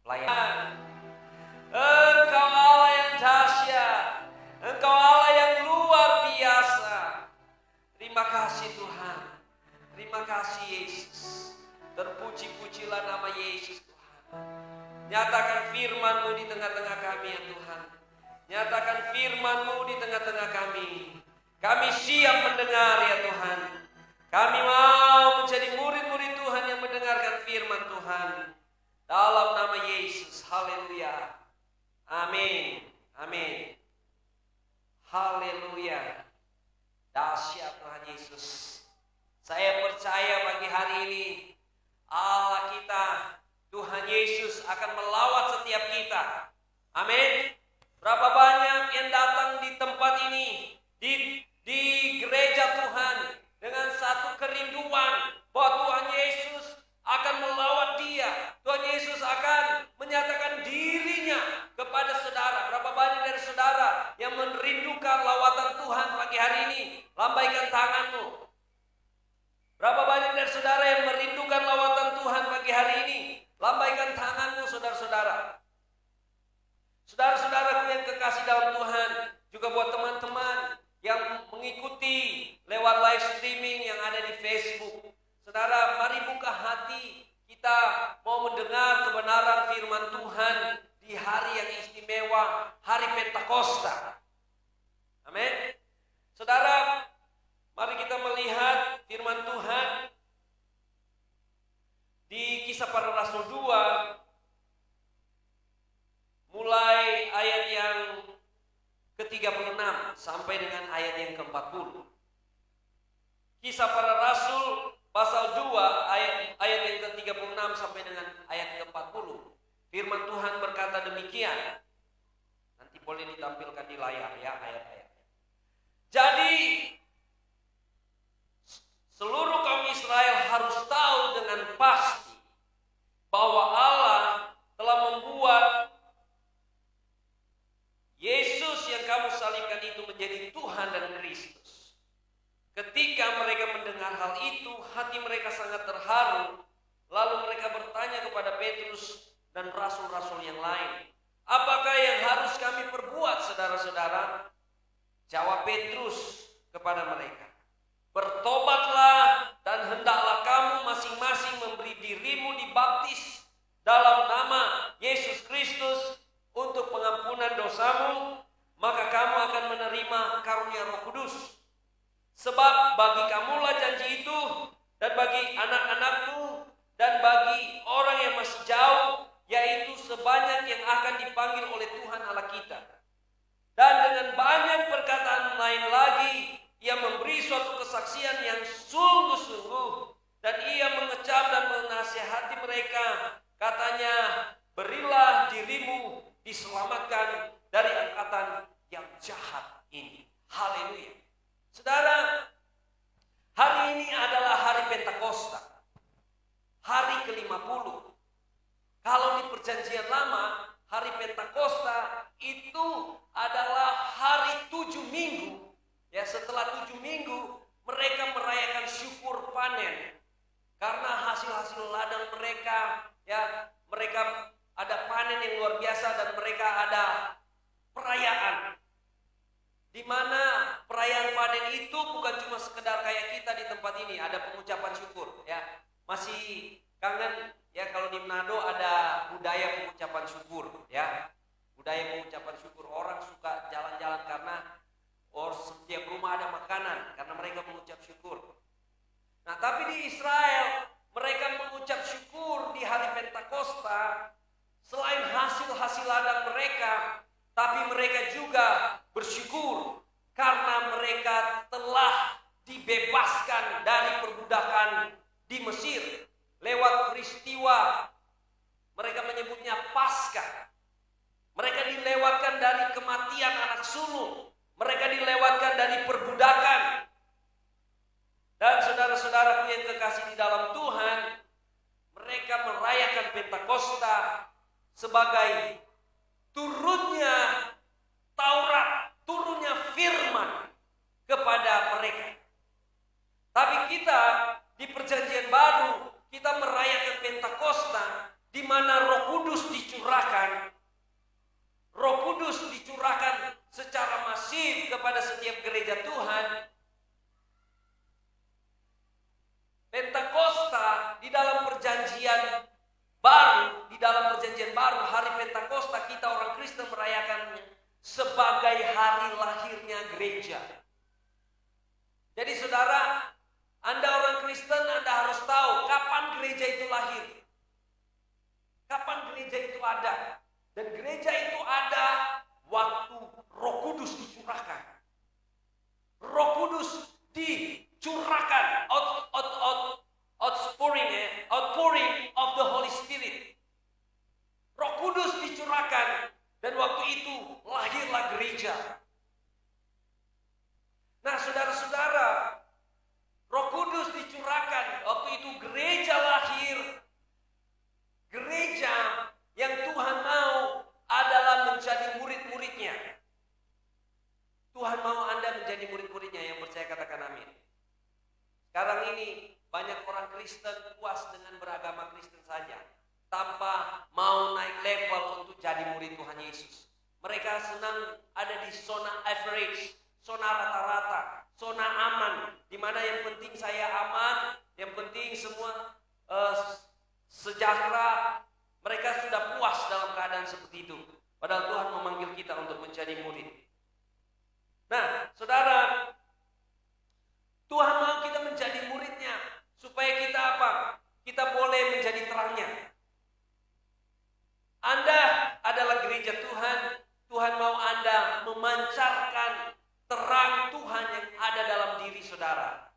pelayanan. Engkau Allah yang dahsyat, Engkau Allah yang luar biasa. Terima kasih Tuhan, terima kasih Yesus. Terpuji-pujilah nama Yesus Tuhan. Nyatakan firman-Mu di tengah-tengah kami ya Tuhan. Nyatakan firman-Mu di tengah-tengah kami. Kami siap mendengar ya Tuhan. Kami mau menjadi murid-murid Tuhan yang mendengarkan firman Tuhan. Dalam nama Yesus, haleluya. Amin, amin. Haleluya. Dahsyat Tuhan Yesus. Saya percaya pagi hari ini Allah kita, Tuhan Yesus akan melawat setiap kita. Amin. Berapa banyak yang datang di tempat ini, di gereja Tuhan, dengan satu kerinduan bahwa Tuhan Yesus akan melawat dia. Tuhan Yesus akan menyatakan dirinya kepada saudara. Berapa banyak dari saudara yang merindukan lawatan Tuhan pagi hari ini? Lambaikan tanganmu. Berapa banyak dari saudara yang merindukan lawatan Tuhan pagi hari ini? Lambaikan tanganmu, saudara-saudara. Saudara-saudaraku yang kekasih dalam Tuhan, juga buat teman-teman yang mengikuti lewat live streaming yang ada di Facebook. Saudara, mari buka hati, kita mau mendengar kebenaran firman Tuhan di hari yang istimewa, hari Pentakosta. Amin. Saudara, mari kita melihat firman Tuhan di Kisah Para Rasul 2, mulai ayat yang ke-36 sampai dengan ayat yang ke-40. Kisah Para Rasul pasal 2 ayat yang ke-36 sampai dengan ayat ke-40. Firman Tuhan berkata demikian. Nanti boleh ditampilkan di layar ya ayat-ayat. Jadi seluruh kaum Israel harus tahu dengan pasti bahwa Allah telah membuat Yesus yang kamu salibkan itu menjadi Tuhan dan Kristus. Ketika mereka mendengar hal itu, hati mereka sangat terharu. Lalu mereka bertanya kepada Petrus dan rasul-rasul yang lain, apakah yang harus kami perbuat, saudara-saudara? Jawab Petrus kepada mereka, bertobatlah dan hendaklah kamu masing-masing memberi dirimu dibaptis dalam nama Yesus Kristus untuk pengampunan dosamu, maka kamu akan menerima karunia Roh Kudus. Sebab bagi kamulah janji itu, dan bagi anak-anakmu, dan bagi orang yang masih jauh, yaitu sebanyak yang akan dipanggil oleh Tuhan Allah kita. Dan dengan banyak perkataan lain lagi, ia memberi suatu kesaksian yang sungguh-sungguh, dan ia mengecam dan menasihati mereka. Katanya, berilah dirimu diselamatkan dari angkatan yang jahat ini. Haleluya. Saudara, hari ini adalah hari Pentakosta, hari ke-50. Kalau di perjanjian lama, hari Pentakosta itu adalah hari 7 minggu. Ya, setelah 7 minggu mereka merayakan syukur panen. Karena hasil-hasil ladang mereka, ya, mereka ada panen yang luar biasa dan mereka ada perayaan. Di mana perayaan panen itu bukan cuma sekedar kayak kita di tempat ini, ada pengucapan syukur, ya. Masih kangen ya kalau di Manado ada budaya pengucapan syukur, ya. Budaya pengucapan syukur, orang suka jalan-jalan karena setiap rumah ada makanan karena mereka mengucap syukur. Nah, tapi di Israel mereka mengucap syukur di hari Pentakosta selain hasil-hasil ladang mereka, tapi mereka juga bersyukur karena mereka telah dibebaskan dari perbudakan di Mesir lewat peristiwa, mereka menyebutnya Paskah. Mereka dilewatkan dari kematian anak sulung, mereka dilewatkan dari perbudakan. Dan saudara-saudaraku yang kekasih di dalam Tuhan, mereka merayakan Pentakosta sebagai turunnya Taurat, turunnya firman kepada mereka. Tapi kita di perjanjian baru, kita merayakan Pentakosta di mana Roh Kudus dicurahkan sebagai hari lahirnya gereja. Jadi saudara, Anda orang Kristen, Anda harus tahu kapan gereja itu lahir. Kapan gereja itu ada. Dan gereja itu ada waktu Roh Kudus dicurahkan. Roh Kudus dicurahkan, outpouring of the Holy Spirit. Roh Kudus dicurahkan dan waktu itu lahirlah gereja. Nah, saudara-saudara, Roh Kudus dicurahkan waktu itu gereja lahir. Gereja yang Tuhan mau adalah menjadi murid-muridnya. Tuhan mau Anda menjadi murid-muridnya, yang percaya katakan amin. Sekarang ini banyak orang Kristen puas dengan beragama Kristen saja, tanpa mau naik level untuk jadi murid Tuhan Yesus. Mereka senang ada di zona average, zona rata-rata, zona aman, di mana yang penting saya aman, yang penting semua sejahtera. Mereka sudah puas dalam keadaan seperti itu. Padahal Tuhan memanggil kita untuk menjadi murid. Nah, saudara, Tuhan mau kita menjadi muridnya supaya kita apa? Kita boleh menjadi terangnya. Anda adalah gereja Tuhan. Tuhan mau Anda memancarkan terang Tuhan yang ada dalam diri saudara.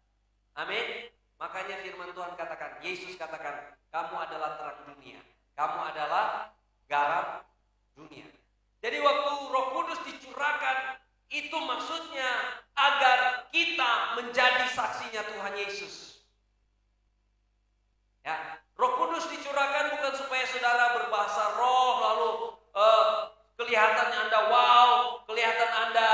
Amin. Makanya firman Tuhan katakan, Yesus katakan, kamu adalah terang dunia. Kamu adalah garam dunia. Jadi waktu Roh Kudus dicurahkan, itu maksudnya agar kita menjadi saksinya Tuhan Yesus. Ya, Roh Kudus dicurahkan bukan supaya saudara berbahasa roh lalu kelihatan Anda wow, kelihatan Anda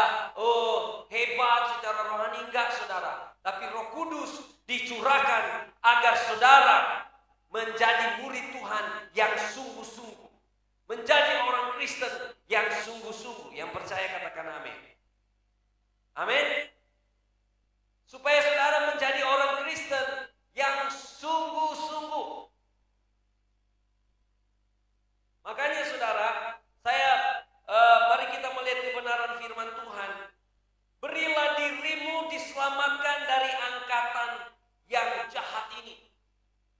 hebat secara rohani, enggak saudara. Tapi Roh Kudus dicurahkan agar saudara menjadi murid Tuhan yang sungguh-sungguh, menjadi orang Kristen yang sungguh-sungguh. Yang percaya katakan amin. Amin. Supaya saudara menjadi orang Kristen yang sungguh-sungguh. Makanya saudara, mari kita melihat kebenaran firman Tuhan. Berilah dirimu diselamatkan dari angkatan yang jahat ini.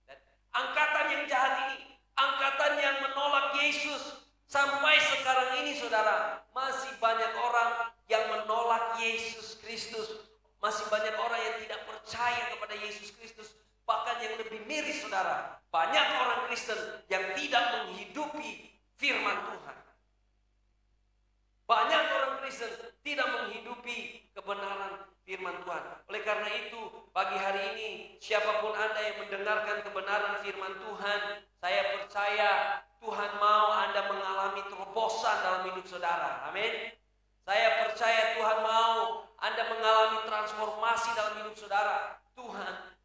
Dan angkatan yang jahat ini, angkatan yang menolak Yesus. Sampai sekarang ini saudara, masih banyak orang yang menolak Yesus Kristus. Masih banyak orang yang tidak percaya kepada Yesus Kristus. Bahkan yang lebih miris saudara, banyak orang Kristen yang tidak menghidupi firman Tuhan. Banyak orang Kristen tidak menghidupi kebenaran firman Tuhan. Oleh karena itu, pagi hari ini, siapapun Anda yang mendengarkan kebenaran firman Tuhan, saya percaya Tuhan mau Anda mengalami terobosan dalam hidup saudara. Amin. Saya percaya Tuhan mau Anda mengalami transformasi dalam hidup saudara.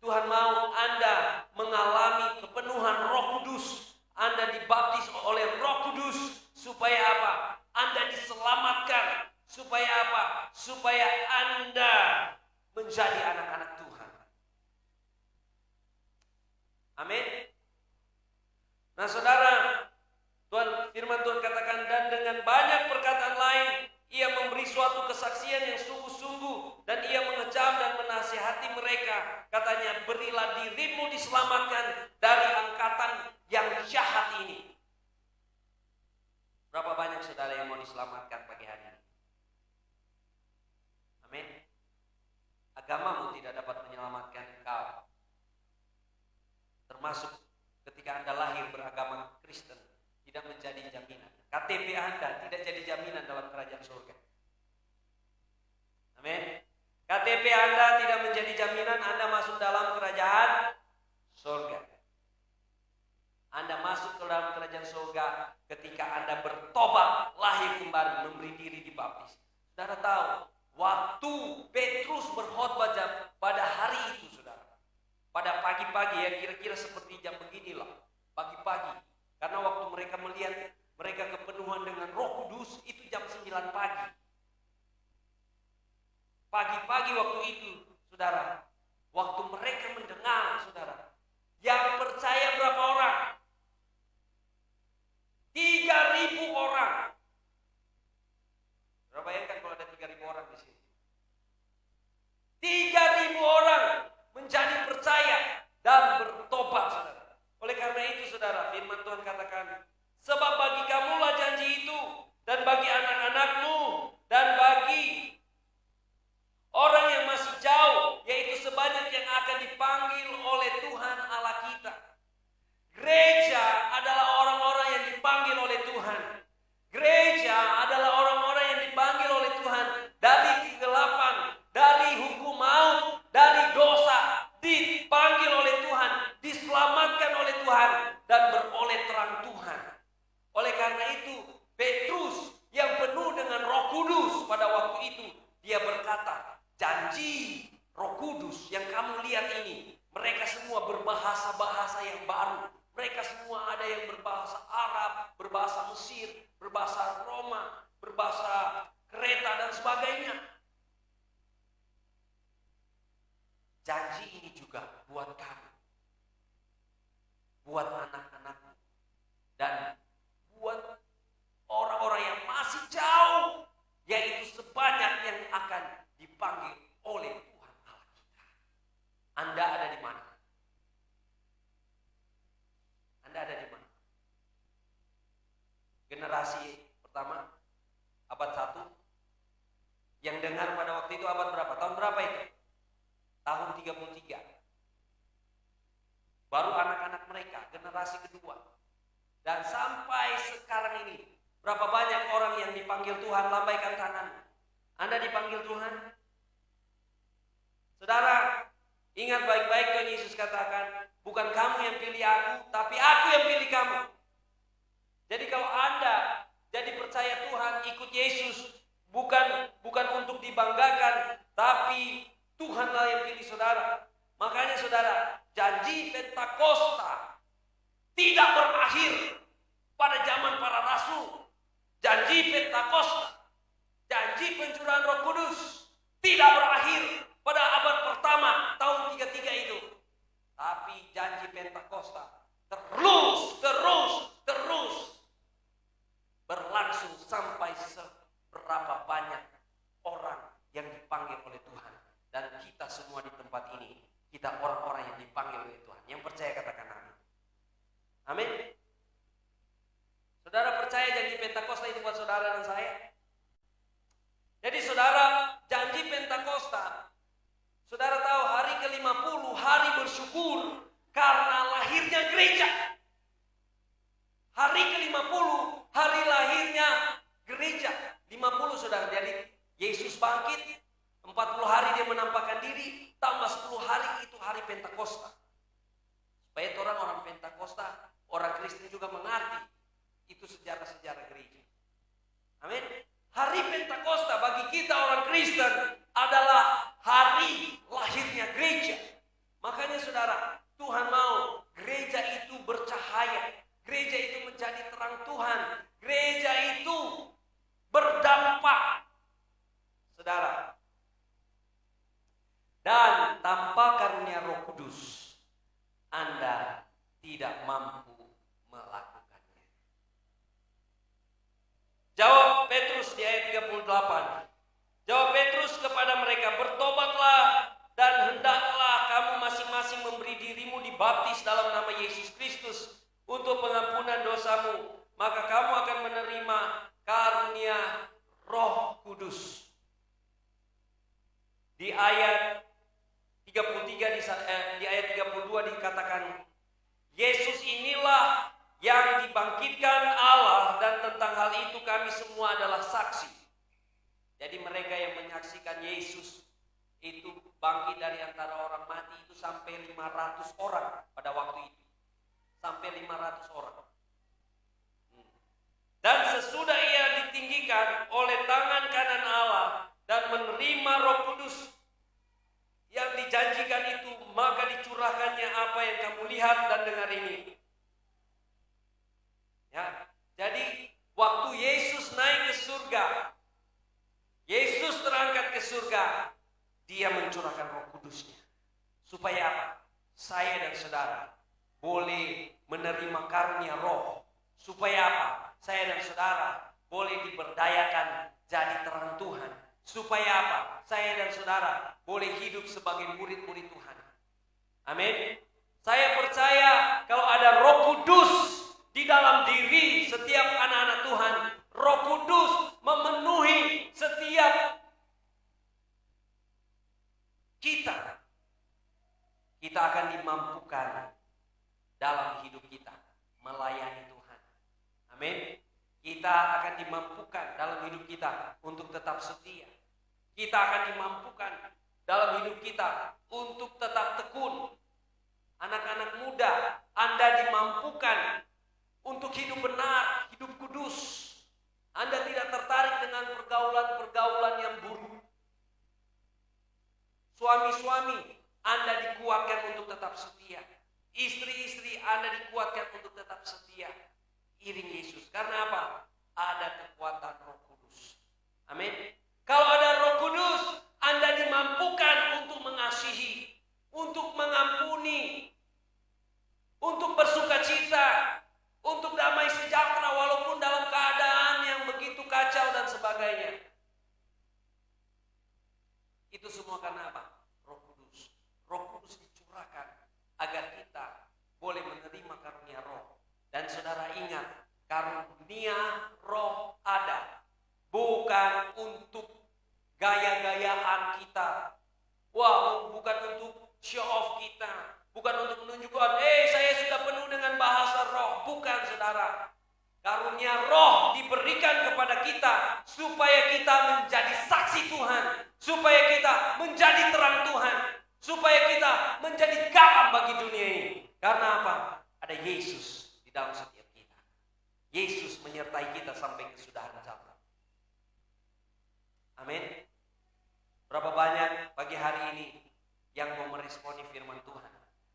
Tuhan mau Anda mengalami kepenuhan Roh Kudus. Anda dibaptis oleh Roh Kudus supaya apa? Anda diselamatkan. Supaya apa? Supaya Anda menjadi anak-anak Tuhan. Amin. Nah saudara, firman Tuhan katakan, dan dengan banyak perkataan lain ia memberi suatu kesaksian yang sungguh-sungguh, dan ia mengecam dan menasihati mereka. Katanya, berilah dirimu diselamatkan dari angkatan yang jahat ini. Berapa banyak saudara yang mau diselamatkan pagi hari ini? Amin. Agamamu tidak dapat menyelamatkan engkau. Termasuk ketika Anda lahir beragama Kristen, tidak menjadi jaminan. KTP Anda tidak jadi jaminan dalam kerajaan surga. Amin. KTP Anda tidak menjadi jaminan Anda masuk dalam kerajaan surga. Anda masuk ke dalam kerajaan surga ketika Anda bertobat, lahir kembali, memberi diri dibaptis. Saudara tahu, waktu Petrus berkhotbah pada hari itu, saudara, pada pagi-pagi ya, kira-kira seperti jam beginilah, pagi-pagi. Karena waktu mereka melihat mereka kepenuhan dengan Roh Kudus itu jam 9 pagi. Pagi-pagi waktu itu, saudara, waktu mereka mendengar, saudara, yang percaya berapa orang? 3.000 orang. Tuhan. Gereja adalah orang-orang yang dipanggil oleh Tuhan dari kegelapan, dari hukum maut, dari dosa, dipanggil oleh Tuhan, diselamatkan oleh Tuhan, dan beroleh terang Tuhan. Oleh karena itu, Petrus yang penuh dengan Roh Kudus pada waktu itu, dia berkata, janji Roh Kudus yang kamu lihat ini, mereka semua berbahasa-bahasa yang baru. Mereka semua ada yang berbahasa Arab, berbahasa Mesir, berbahasa Roma, berbahasa Kreta dan sebagainya. Janji ini juga buat kamu, buat anak-anakmu, dan buat orang-orang yang masih jauh, yaitu sebanyak yang akan dipanggil oleh Tuhan Allah kita. Anda ada di mana? Anda ada di mana? Generasi pertama, abad 1, yang dengar pada waktu itu abad berapa? Tahun berapa itu? Tahun 33. Baru anak-anak mereka, generasi kedua. Dan sampai sekarang ini, berapa banyak orang yang dipanggil Tuhan? Lambaikan tanganmu. Anda dipanggil Tuhan? Saudara, ingat baik-baik kan Yesus katakan, bukan kamu yang pilih aku, tapi aku yang pilih kamu. Jadi kalau Anda jadi percaya Tuhan, ikut Yesus, bukan untuk dibanggakan, tapi Tuhanlah yang pilih saudara. Makanya saudara, janji Pentakosta tidak berakhir pada zaman para rasul. Janji Pentakosta, janji pencurahan Roh Kudus tidak berakhir pada abad pertama tahun 33 itu. Tapi janji Pentakosta terus berlangsung sampai seberapa banyak orang yang dipanggil oleh Tuhan. Dan kita semua di tempat ini, kita orang-orang yang dipanggil oleh Tuhan. Yang percaya katakan amin. Amin. Saudara percaya janji Pentakosta itu buat saudara dan saya? Jadi saudara, janji Pentakosta, saudara tahu hari ke-50, hari bersyukur karena lahirnya gereja. Hari ke-50, hari lahirnya gereja. 50 saudara, jadi Yesus bangkit, 40 hari dia menampakkan diri, tambah 10 hari itu hari Pentakosta. Supaya orang Pentakosta, orang Kristen juga mengerti itu sejarah-sejarah gereja. Amin. Hari Pentakosta bagi kita orang Kristen adalah hari lahirnya gereja. Makanya saudara, Tuhan mau gereja itu bercahaya. Gereja itu menjadi terang Tuhan. Gereja itu berdampak. Saudara. Dan tanpa karunia Roh Kudus, Anda tidak mampu melakukannya. Jawab Petrus di ayat 38. Jawab Petrus kepada mereka, bertobatlah dan hendaklah kamu masing-masing memberi dirimu dibaptis dalam nama Yesus Kristus untuk pengampunan dosamu, maka kamu akan menerima karunia Roh Kudus. Di ayat 33 di ayat 32 dikatakan, Yesus inilah yang dibangkitkan Allah, dan tentang hal itu kami semua adalah saksi. Jadi mereka yang menyaksikan Yesus itu bangkit dari antara orang mati itu sampai 500 orang pada waktu itu. Sampai 500 orang. Dan sesudah ia ditinggikan oleh tangan kanan Allah dan menerima Roh Kudus yang dijanjikan itu, maka dicurahkannya apa yang kamu lihat dan dengar ini. Ya, jadi waktu Yesus naik ke surga, Yesus terangkat ke surga, dia mencurahkan Roh Kudusnya. Supaya apa? Saya dan saudara boleh menerima karunia Roh. Supaya apa? Saya dan saudara boleh diberdayakan jadi terang Tuhan. Supaya apa? Saya dan saudara boleh hidup sebagai murid-murid Tuhan. Amin. Saya percaya kalau ada Roh Kudus di dalam diri setiap anak-anak Tuhan, Roh Kudus memenuhi setiap kita. Kita akan dimampukan dalam hidup kita melayani Tuhan. Amin. Kita akan dimampukan dalam hidup kita untuk tetap setia. Kita akan dimampukan dalam hidup kita untuk tetap tekun. Anak-anak muda, Anda dimampukan untuk hidup benar, hidup kudus. Anda tidak tertarik dengan pergaulan-pergaulan yang buruk. Suami-suami, Anda dikuatkan untuk tetap setia. Istri-istri, Anda dikuatkan untuk tetap setia. Iring Yesus. Karena apa? Ada kekuatan Roh Kudus. Amin. Kalau ada Roh Kudus, Anda dimampukan untuk mengasihi, untuk mengampuni, untuk bersukacita, untuk damai sejahtera walaupun dalam keadaan yang begitu kacau dan sebagainya. Itu semua karena apa? Roh Kudus. Roh Kudus dicurahkan agar kita boleh menerima karunia Roh. Dan saudara ingat, karunia Roh ada bukan untuk gaya-gayaan kita. Wah, bukan untuk show off kita, bukan untuk menunjukkan, saya sudah penuh dengan bahasa Roh. Bukan, saudara. Karunia Roh diberikan kepada kita supaya kita menjadi saksi Tuhan, supaya kita menjadi terang Tuhan, supaya kita menjadi garam bagi dunia ini. Karena apa? Ada Yesus di dalam setiap kita. Yesus menyertai kita sampai kesudahan zaman. Amin. Berapa banyak pagi hari ini yang mau meresponi firman Tuhan?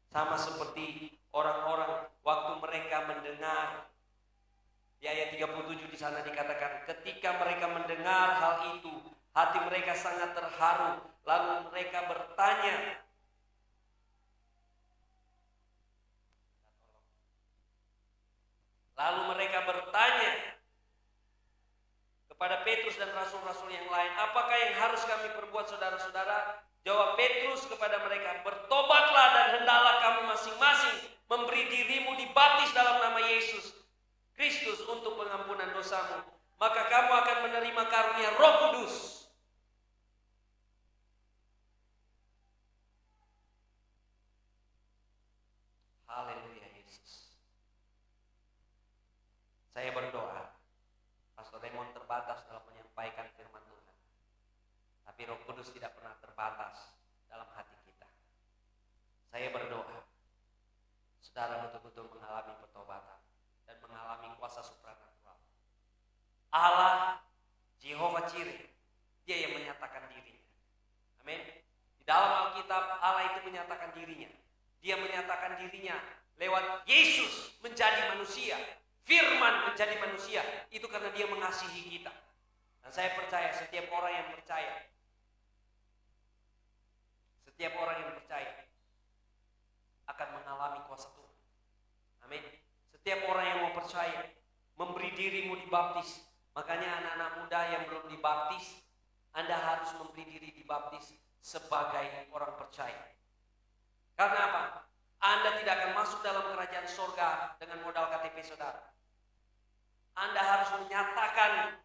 Sama seperti orang-orang waktu mereka mendengar. Di ayat 37 di sana dikatakan, ketika mereka mendengar hal itu, hati mereka sangat terharu. Lalu mereka bertanya, kepada Petrus dan rasul-rasul yang lain, apakah yang harus kami perbuat, saudara-saudara? Jawab Petrus kepada mereka, bertobatlah dan hendaklah kamu masing-masing memberi dirimu dibaptis dalam nama Yesus Kristus untuk pengampunan dosamu. Maka kamu akan menerima karunia Roh Kudus. Haleluya Yesus. Saya berdoa, Pastor Raymond terbatas dalam menyampaikan firman Tuhan. Tapi Roh Kudus tidak pernah terbatas dalam hati kita. Saya berdoa, saudara betul-betul mengalami pertobatan dan mengalami kuasa supranatural. Allah, Jehovah Jireh, Dia yang menyatakan dirinya. Amin. Di dalam Alkitab Allah itu menyatakan dirinya. Dia menyatakan dirinya lewat Yesus menjadi manusia. Firman menjadi manusia. Itu karena Dia mengasihi kita. Dan saya percaya setiap orang yang percaya, setiap orang yang percaya akan mengalami kuasa Tuhan. Amin. Setiap orang yang mau percaya, memberi dirimu dibaptis. Makanya anak-anak muda yang belum dibaptis, Anda harus memberi diri dibaptis sebagai orang percaya. Karena apa? Anda tidak akan masuk dalam kerajaan surga dengan modal KTP saudara. Anda harus menyatakan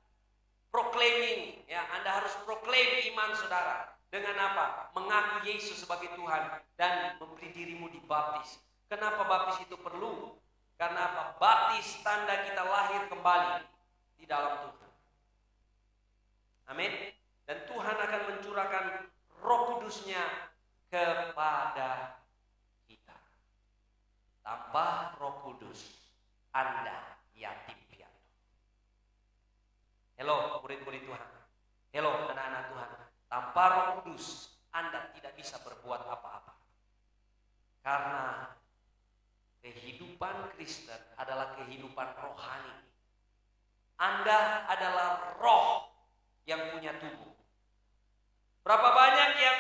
proclaiming, ya, Anda harus proklaim iman saudara. Dengan apa? Mengaku Yesus sebagai Tuhan dan memberi dirimu dibaptis. Kenapa baptis itu perlu? Karena apa? Baptis tanda kita lahir kembali di dalam Tuhan. Amin. Dan Tuhan akan mencurahkan Roh Kudus-Nya kepada kita. Tanpa Roh Kudus, Anda yatim piatu. Hello, murid-murid Tuhan. Hello, anak-anak Tuhan. Tanpa Roh Kudus, Anda tidak bisa berbuat apa-apa. Karena kehidupan Kristen adalah kehidupan rohani. Anda adalah roh yang punya tubuh. Berapa banyak yang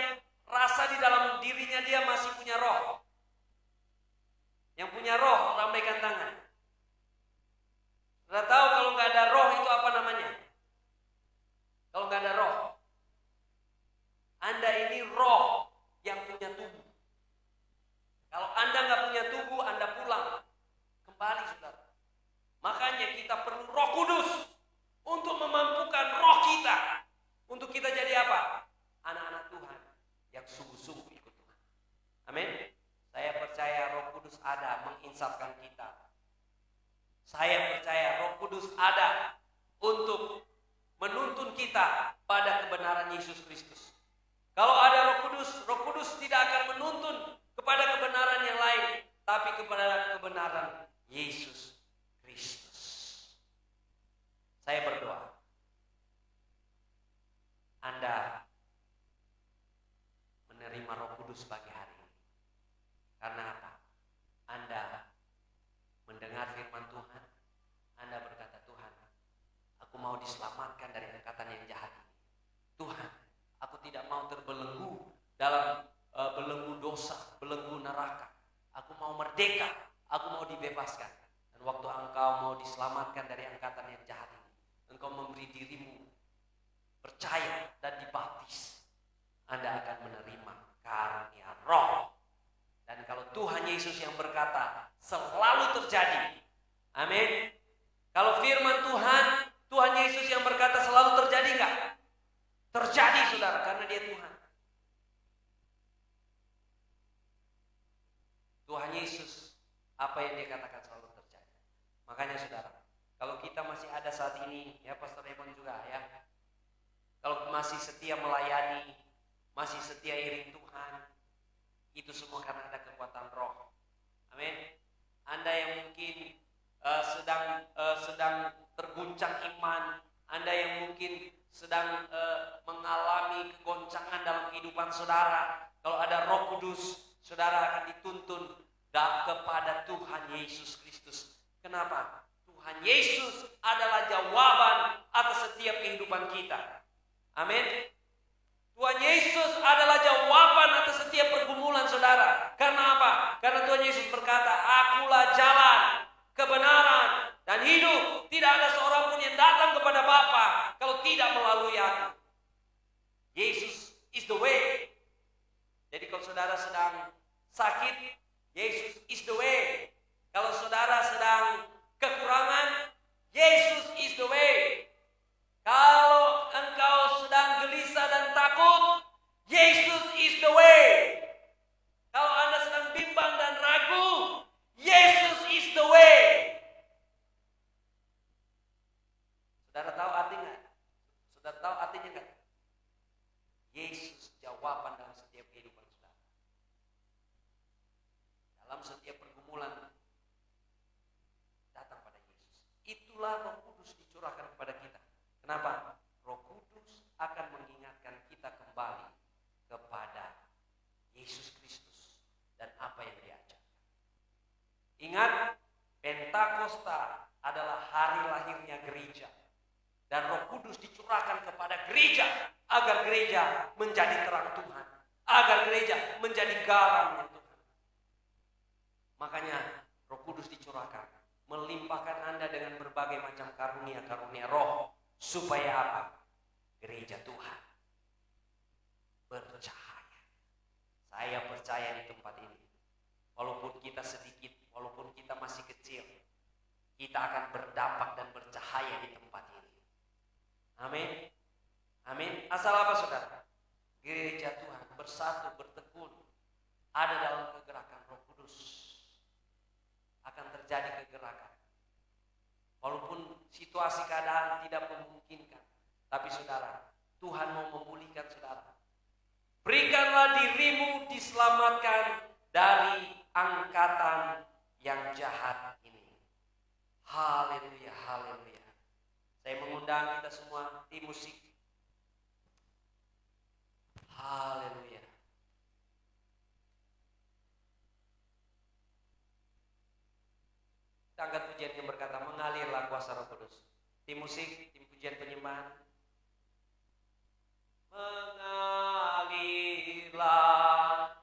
rasa di dalam dirinya dia masih punya roh? Yang punya roh, lambaikan tangan. Sudah tahu kalau nggak ada roh itu apa namanya? Kalau nggak ada roh, Anda ini roh yang punya tubuh. Kalau Anda nggak punya tubuh, Anda pulang kembali, saudara. Makanya kita perlu Roh Kudus untuk memampukan roh kita, untuk kita jadi apa? Anak-anak Tuhan yang sungguh-sungguh ikut Tuhan. Amin. Saya percaya Roh Kudus ada menginsafkan kita. Saya percaya Roh Kudus ada untuk menuntun kita pada kebenaran Yesus Kristus. Kalau ada Roh Kudus tidak akan menuntun kepada kebenaran yang lain, tapi kepada kebenaran Yesus Kristus. Saya berdoa, Anda menerima Roh Kudus pagi hari ini. Karena apa? Anda mendengar firman Tuhan, Anda berkata, Tuhan, aku mau diselamatkan dari angkatan yang jahat ini. Tuhan, aku tidak mau terbelenggu dalam belenggu dosa, belenggu neraka. Aku mau merdeka, aku mau dibebaskan. Dan waktu engkau mau diselamatkan dari angkatan yang jahat ini, engkau memberi dirimu percaya dan dibaptis, Anda akan menerima karunia Roh. Dan kalau Tuhan Yesus yang berkata, selalu terjadi. Amin. Kalau firman Tuhan Yesus yang berkata selalu terjadi enggak? Terjadi, saudara, karena dia Tuhan. Tuhan Yesus, apa yang dia katakan selalu terjadi. Makanya saudara, kalau kita masih ada saat ini, ya Pastor Evan juga ya, kalau masih setia melayani, masih setia iring Tuhan, itu semua karena ada kekuatan Roh. Amin. Anda yang mungkin sedang terguncang iman, Anda yang mungkin sedang mengalami kegoncangan dalam kehidupan saudara, kalau ada Roh Kudus, saudara akan dituntun kepada Tuhan Yesus Kristus. Kenapa? Tuhan Yesus adalah jawaban atas setiap kehidupan kita. Amin. Tuhan Yesus adalah jawaban atas setiap pergumulan saudara. Karena apa? Karena Tuhan Yesus berkata, akulah jalan, kebenaran, dan hidup. Tidak ada seorang pun yang datang kepada Bapa kalau tidak melalui aku. Yesus is the way. Jadi kalau saudara sedang sakit, Yesus is the way. Kalau saudara sedang kekurangan, Yesus is the way. Kalau engkau sedang gelisah dan takut, Yesus is the way. Kalau Anda sedang bimbang dan ragu, Yesus is the way. Saudara tahu artinya? Saudara tahu artinya enggak? Yesus jawaban dalam setiap kehidupan saudara. Dalam setiap pergumulan, datang pada Yesus. Itulah Roh Kudus dicurahkan kepada kita. Kenapa? Roh Kudus akan mengingatkan kita kembali kepada Yesus Kristus dan apa yang Dia ajarkan. Ingat, Pentakosta adalah hari lahirnya gereja. Dan Roh Kudus dicurahkan kepada gereja agar gereja menjadi terang Tuhan, agar gereja menjadi garamnya Tuhan. Makanya Roh Kudus dicurahkan, melimpahkan Anda dengan berbagai macam karunia-karunia Roh. Supaya apa? Gereja Tuhan bercahaya. Saya percaya di tempat ini, walaupun kita sedikit, walaupun kita masih kecil, kita akan berdampak dan bercahaya di tempat ini. Amin. Amin. Asal apa saudara? Gereja Tuhan bersatu, bertekun, ada dalam kegerakan Roh Kudus. Akan terjadi kegerakan. Walaupun situasi keadaan tidak memungkinkan, tapi saudara, Tuhan mau memulihkan saudara. Berikanlah dirimu diselamatkan dari angkatan yang jahat ini. Haleluya, haleluya. Saya mengundang kita semua tim musik. Haleluya. Angkat pujian yang berkata, mengalirlah kuasa Roh Kudus. Tim musik, tim pujian penyembahan. Mengalirlah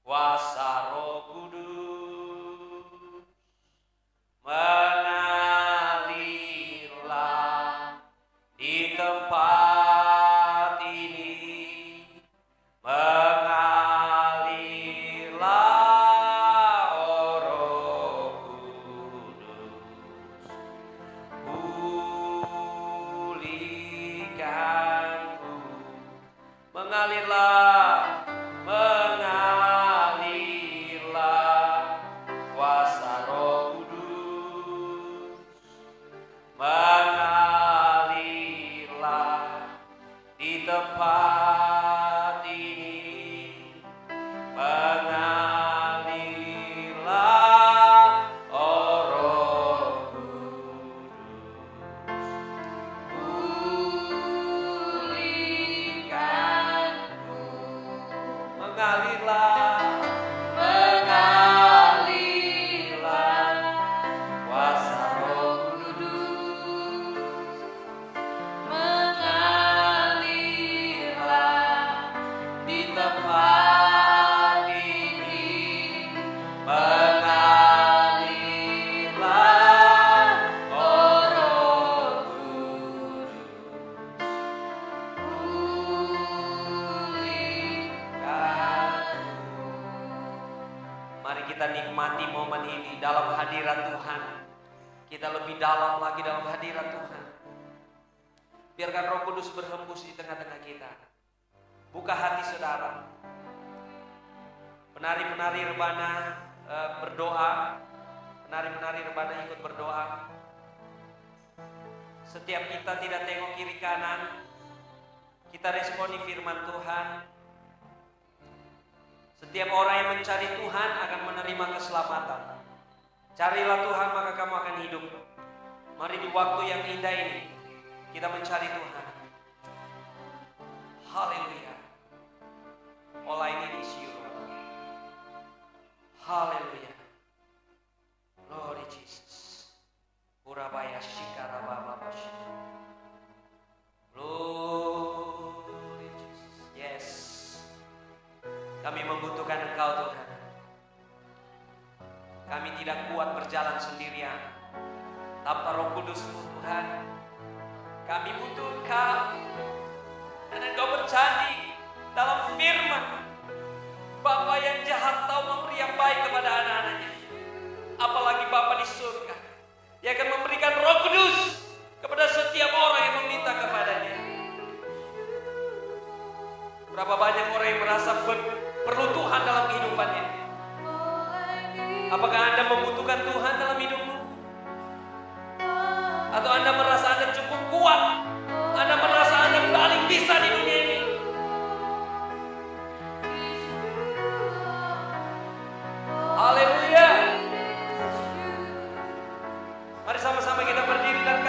kuasa Roh Kudus. Mengalirlah di tempat ini. Mengalirlah, mengalirlah kuasa Roh Kudus, mengalirlah kita nikmati momen ini dalam hadirat Tuhan. Kita lebih dalam lagi dalam hadirat Tuhan. Biarkan Roh Kudus berhembus di tengah-tengah kita. Buka hati saudara. Penari-penari rebana berdoa. Penari-penari rebana ikut berdoa. Setiap kita tidak tengok kiri kanan, kita responi firman Tuhan. Setiap orang yang mencari Tuhan akan menerima keselamatan. Carilah Tuhan maka kamu akan hidup. Mari di waktu yang indah ini kita mencari Tuhan. Haleluya. All I need is you. Haleluya. Glory Jesus. Purabaya Shikara Baba Bashi. Glory Jesus. Yes. Kami membutuhkan Engkau Tuhan. Kami tidak kuat berjalan sendirian tanpa Roh Kudus-Mu Tuhan. Kami butuh Engkau. Dan Engkau berjanji dalam firman, Bapa yang jahat tahu memberi yang baik kepada anak-anaknya. Apalagi Bapa di surga, Dia akan memberikan Roh Kudus kepada setiap orang yang meminta kepadanya. Berapa banyak orang yang merasa perlu Tuhan dalam kehidupannya? Apakah Anda membutuhkan Tuhan dalam hidupmu? Atau Anda merasa Anda cukup kuat? Anda merasa Anda paling bisa di dunia ini? Haleluya. Mari sama-sama kita berdiri dan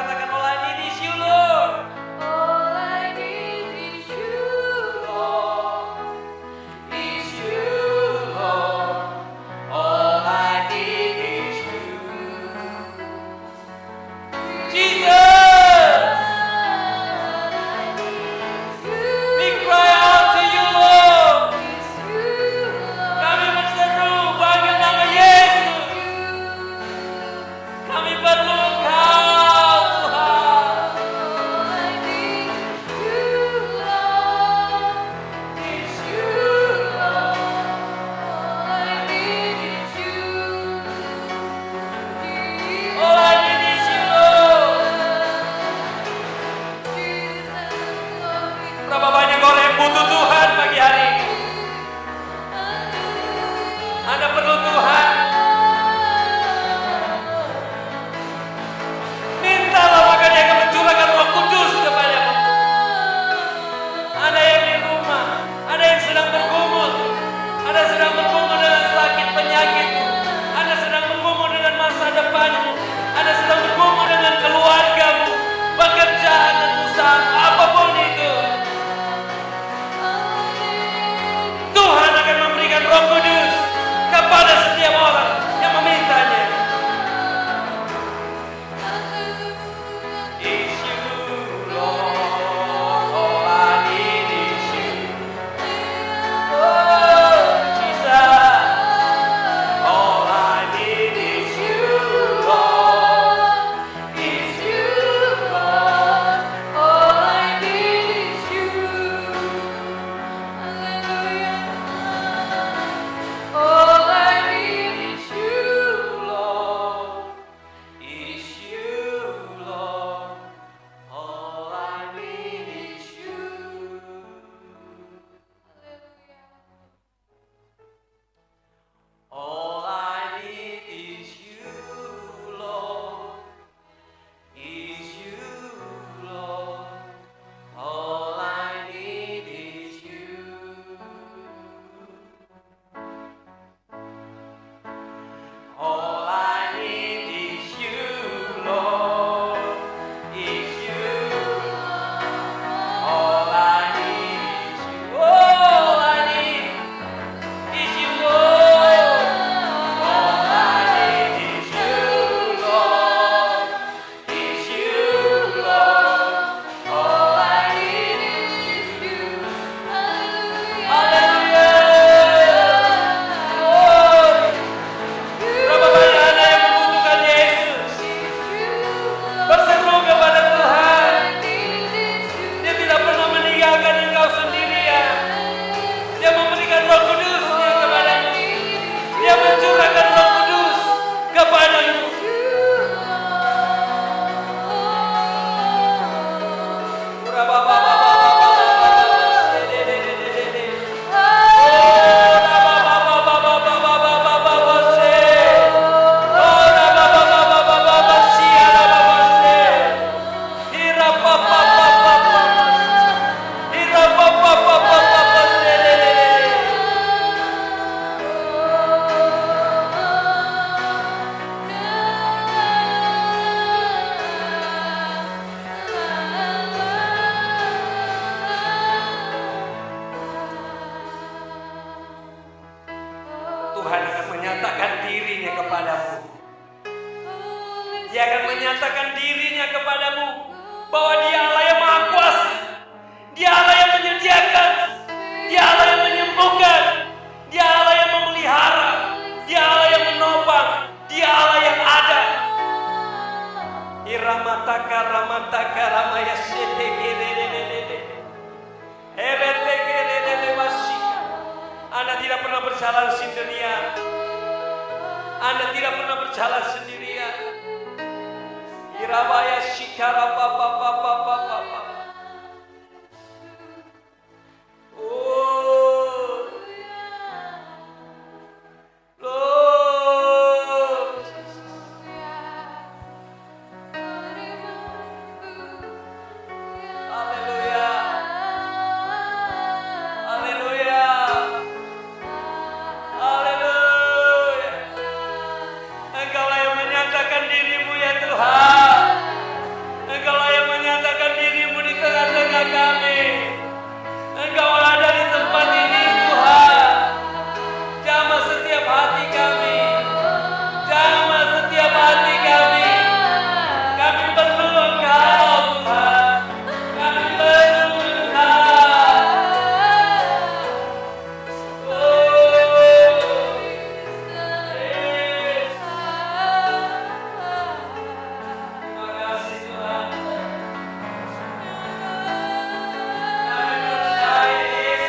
Tuhan akan menyatakan dirinya kepadamu. Dia akan menyatakan dirinya kepadamu bahwa Dia Allah yang Maha Kuasa, Dia Allah yang menyediakan, Dia Allah yang menyembuhkan, Dia Allah yang memelihara, Dia Allah yang menopang, Dia Allah yang ada. Iramataka ramataka ramaya Anda tidak pernah berjalan sendirian. Anda tidak pernah berjalan sendirian. Irabaya shikara papa papa papa papa. Oh, Lord. Haleluya. Haleluya. Haleluya. Engkaulah yang menyatakan dirimu ya Tuhan. Engkaulah yang menyatakan dirimu di tengah-tengah kami. Engkau ada di tempat ini Tuhan. Jamah setiap hati kami. Jamah setiap hati kami. Kami perlu Engkau Tuhan. Kami perlu Engkau. Terima kasih Tuhan. Kami percaya Yesus.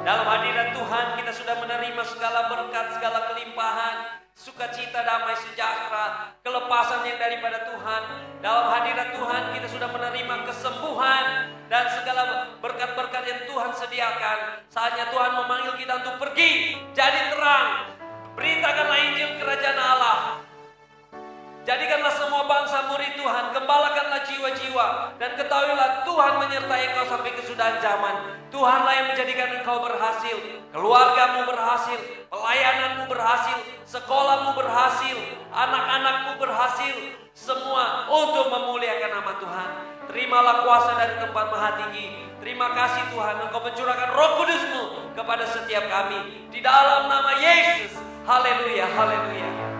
Dalam hadirat Tuhan kita sudah menerima segala berkat, segala kelimpahan, sukacita, damai, sejahtera, kelepasan yang daripada Tuhan. Dalam hadirat Tuhan kita sudah menerima kesembuhan dan segala berkat-berkat yang Tuhan sediakan. Saatnya Tuhan memanggil kita untuk pergi, jadi terang, beritakanlah Injil Kerajaan Allah. Jadikanlah semua bangsa murid Tuhan, gembalakanlah jiwa-jiwa, dan ketahuilah Tuhan menyertai engkau sampai kesudahan zaman. Tuhanlah yang menjadikan engkau berhasil, keluargamu berhasil, pelayananmu berhasil, sekolahmu berhasil, anak-anakmu berhasil, semua untuk memuliakan nama Tuhan. Terimalah kuasa dari tempat Maha Tinggi. Terima kasih Tuhan, engkau mencurahkan Roh Kudus-Mu kepada setiap kami. Di dalam nama Yesus, haleluya, haleluya.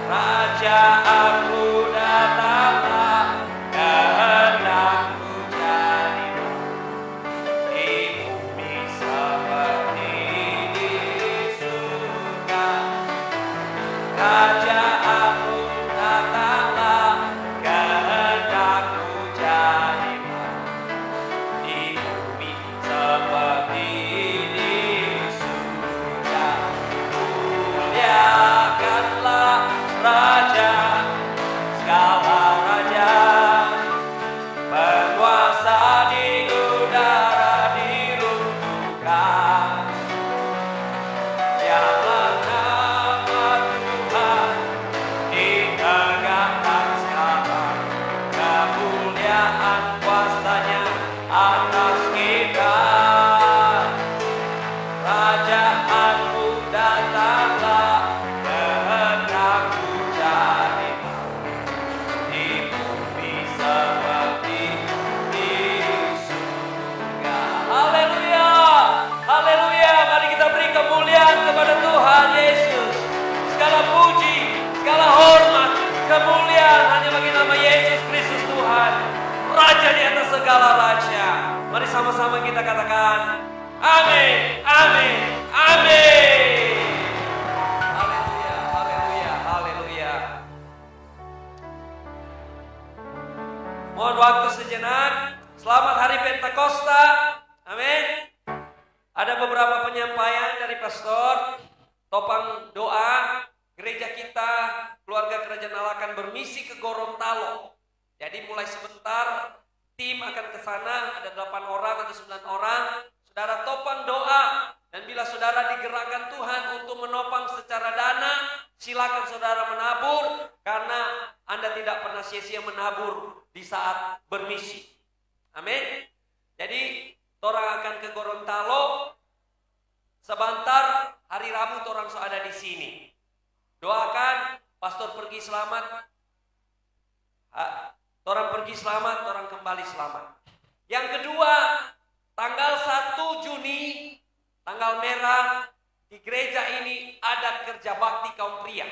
Rajaanmu datanglah, kehendakmu jadi di bumi seperti di surga. Rajaanmu datanglah, kehendakmu jadi di bumi seperti di surga. Muliakanlah Raja, segala raja, penguasa di udara diruntuhkan. Biarlah nama Tuhan ditegakkan sekarang, kemuliaan kuasanya atas kita. Rajaanmu datanglah, kehendakmu jadi di bumi seperti di surga. Haleluya, haleluya. Mari kita beri kemuliaan kepada Tuhan Yesus. Segala puji, segala hormat, kemuliaan hanya bagi nama Yesus Kristus Tuhan, Raja di atas segala raja. Mari sama-sama kita katakan amin, amin, amin. Haleluya, haleluya, haleluya. Mohon waktu sejenak. Selamat hari Pentakosta. Amin. Ada beberapa penyampaian dari pastor. Topang doa. Gereja kita, keluarga Kerajaan Allah akan bermisi ke Gorontalo. Jadi mulai sebentar tim akan ke sana. Ada 8 orang atau 9 orang. Saudara topang doa, dan bila saudara digerakkan Tuhan untuk menopang secara dana, silakan saudara menabur, karena Anda tidak pernah sia-sia menabur di saat bermisi. Amin. Jadi orang akan ke Gorontalo. Sebentar hari Rabu orang ada di sini. Doakan pastor pergi selamat. Orang pergi selamat, orang kembali selamat. Yang kedua, tanggal 1 Juni, tanggal merah, di gereja ini ada kerja bakti kaum pria.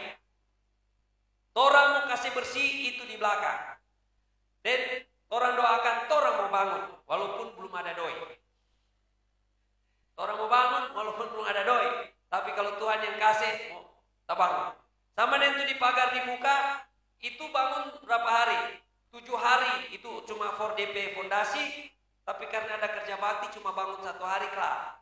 Torang mau kasih bersih itu di belakang. Dan orang doakan, torang mau bangun, walaupun belum ada doi. Torang mau bangun, walaupun belum ada doi. Tapi kalau Tuhan yang kasih, mau tak bangun. Sama dengan itu di pagar di muka, itu bangun berapa hari? 7 hari, itu cuma for DP fondasi. Tapi karena ada kerja bakti cuma bangun 1 hari kelar.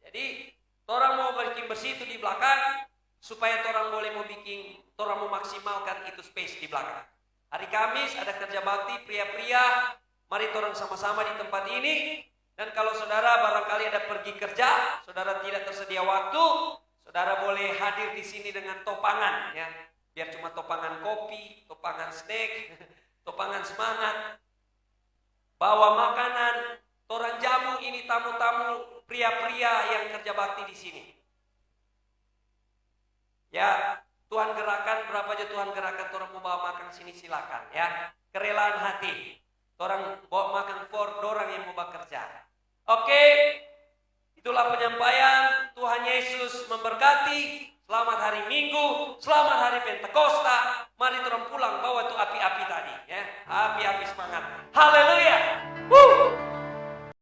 Jadi orang mau bikin bersih itu di belakang, supaya orang boleh mau bikin, orang mau maksimalkan itu space di belakang. Hari Kamis ada kerja bakti pria-pria, mari orang sama-sama di tempat ini. Dan kalau saudara barangkali ada pergi kerja, saudara tidak tersedia waktu, saudara boleh hadir di sini dengan topangan, ya. Biar cuma topangan kopi, topangan snack, topangan semangat. Bawa makanan, orang jamu ini tamu-tamu pria-pria yang kerja bakti di sini. Ya, Tuhan gerakan berapa aja Tuhan gerakan, orang mau bawa makan sini silakan, ya. Kerelaan hati. Orang bawa makan for orang yang mau bekerja. Oke, itulah penyampaian. Tuhan Yesus memberkati. Selamat hari Minggu, selamat hari Pentakosta. Mari orang pulang bawa itu api-api tadi, ya. Api-api semangat. Haleluya.